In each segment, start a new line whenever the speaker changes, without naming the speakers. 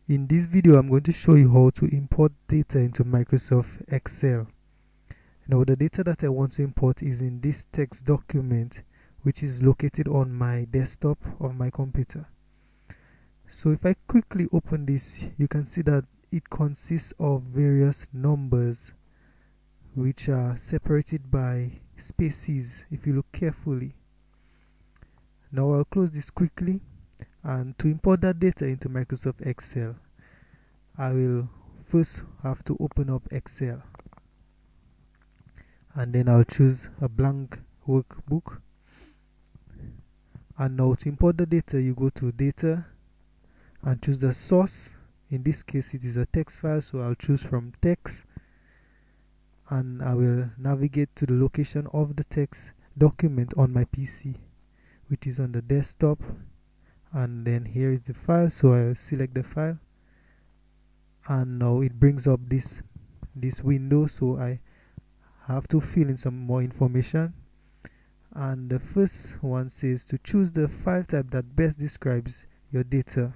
In this video, I'm going to show you how to import data into Microsoft Excel. Now, the data that I want to import is in this text document, which is located on my desktop of my computer. So if I quickly open this, you can see that it consists of various numbers which are separated by spaces if you look carefully. Now I'll close this quickly, and to import that data into Microsoft Excel, I will first have to open up Excel, and then I'll choose a blank workbook. And now to import the data, you go to data and choose the source. In this case it is a text file, so I'll choose from text, and I will navigate to the location of the text document on my PC, which is on the desktop. And then here is the file, so I'll select the file, and now it brings up this window, so I have to fill in some more information. And the first one says to choose the file type that best describes your data,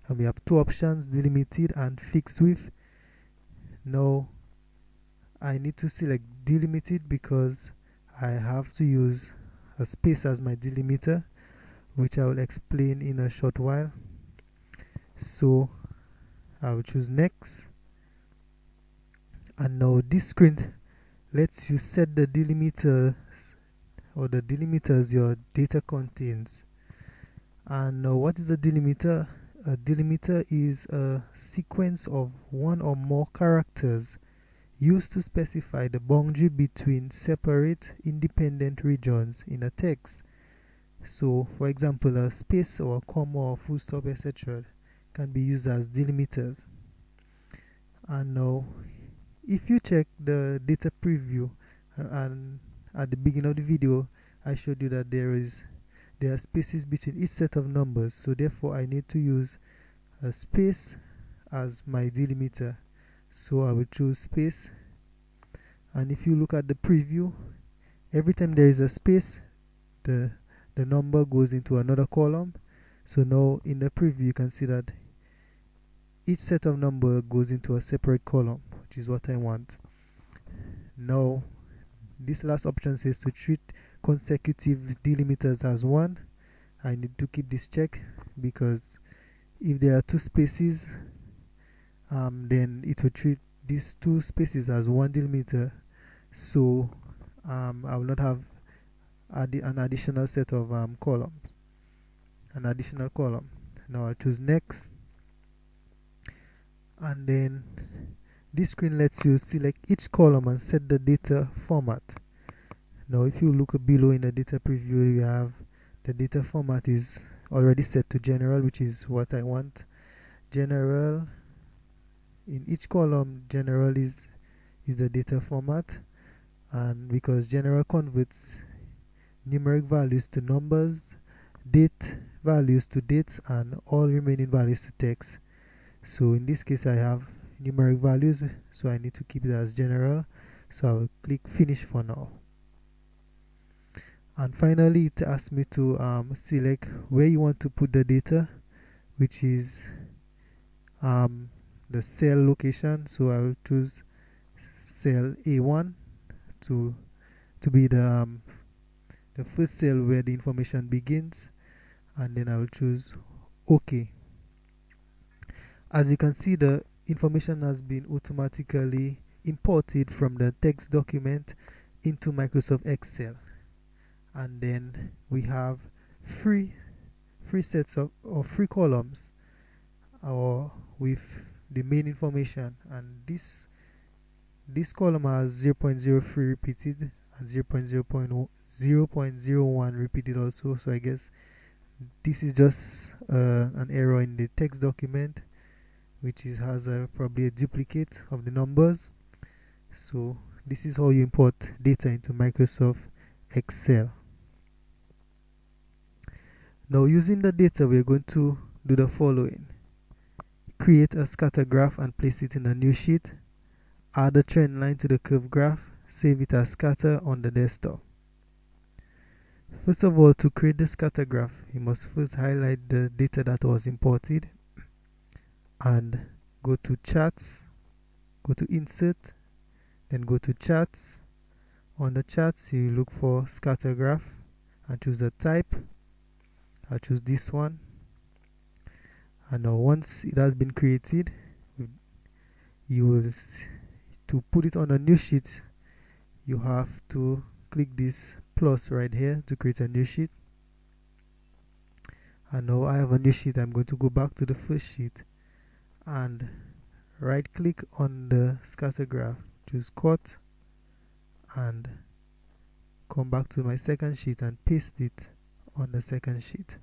and we have two options: delimited and fixed width. Now I need to select delimited because I have to use a space as my delimiter, which I will explain in a short while. So I will choose next, and now this screen lets you set the delimiter or the delimiters your data contains. And now, what is a delimiter? A delimiter is a sequence of one or more characters used to specify the boundary between separate independent regions in a text. So for example, a space or a comma or full stop, etc. can be used as delimiters. And now if you check the data preview, and at the beginning of the video I showed you that there are spaces between each set of numbers, so therefore I need to use a space as my delimiter. So I will choose space, and if you look at the preview, every time there is a space, the number goes into another column. So now in the preview you can see that each set of number goes into a separate column, which is what I want. Now this last option says to treat consecutive delimiters as one. I need to keep this check because if there are two spaces, then it will treat these two spaces as one delimiter. So I will not have an additional set of columns, an additional column. Now I'll choose next, and then this screen lets you select each column and set the data format. Now if you look below in the data preview, you have the data format is already set to general, which is what I want. General, in each column, general is the data format, and because general converts numeric values to numbers, date values to dates, and all remaining values to text. So in this case I have numeric values, so I need to keep it as general, so I will click finish for now. And finally it asks me to select where you want to put the data, which is the cell location. So I will choose cell A1 to be the first cell where the information begins, and then I will choose OK. As you can see, the information has been automatically imported from the text document into Microsoft Excel, and then we have three sets of three columns or with the main information, and this column has 0.03 repeated and 0.01 repeated also. So I guess this is just an error in the text document, which has probably a duplicate of the numbers. So this is how you import data into Microsoft Excel. Now using the data, we're going to do the following: create a scatter graph and place it in a new sheet, add a trend line to the curve graph, save it as scatter on the desktop. First of all, to create the scatter graph, you must first highlight the data that was imported, and go to charts, go to insert, then go to charts. On the charts you look for scatter graph and choose the type. I'll choose this one, and now once it has been created, you will to put it on a new sheet, you have to click this plus right here to create a new sheet. And now I have a new sheet. I'm going to go back to the first sheet and right click on the scatter graph, choose cut, and come back to my second sheet and paste it on the second sheet.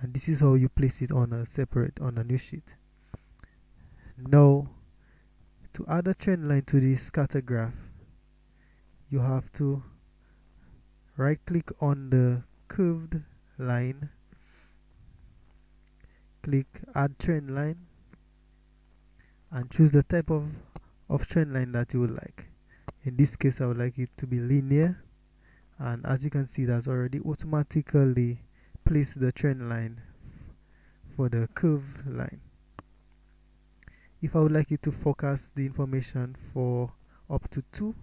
And this is how you place it on a new sheet. Now to add a trend line to the scatter graph, you have to right click on the curved line, click add trend line, and choose the type of trend line that you would like. In this case I would like it to be linear, and as you can see that's already automatically placed the trend line for the curved line. If I would like it to focus the information for up to 2,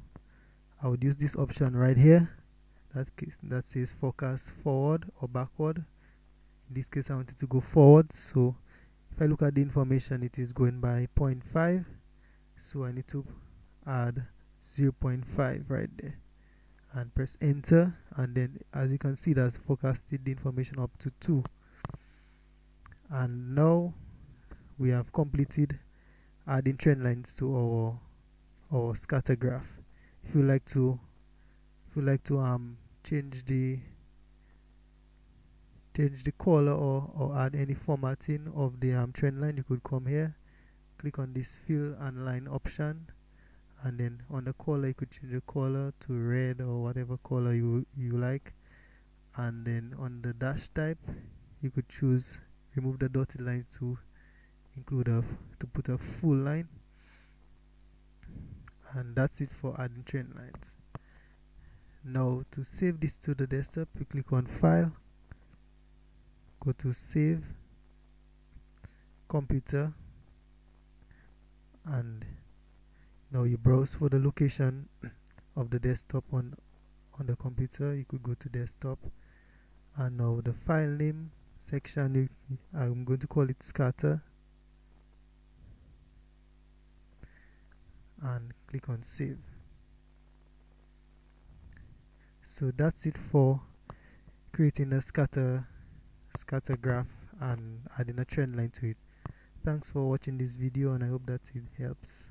I would use this option right here that says focus forward or backward. In this case I want it to go forward, so if I look at the information it is going by 0.5, so I need to add 0.5 right there and press enter, and then as you can see that's forecasted the information up to 2. And now we have completed adding trend lines to our scatter graph. If you like to change the color or add any formatting of the trend line, you could come here, click on this fill and line option, and then on the color you could change the color to red or whatever color you like, and then on the dash type you could choose remove the dotted line to put a full line. And that's it for adding trend lines. Now to save this to the desktop, you click on file, go to save computer, and now you browse for the location of the desktop on the computer. You could go to desktop, and now the file name section, I'm going to call it scatter, and click on save. So that's it for creating a scatter graph and adding a trend line to it. Thanks for watching this video, and I hope that it helps.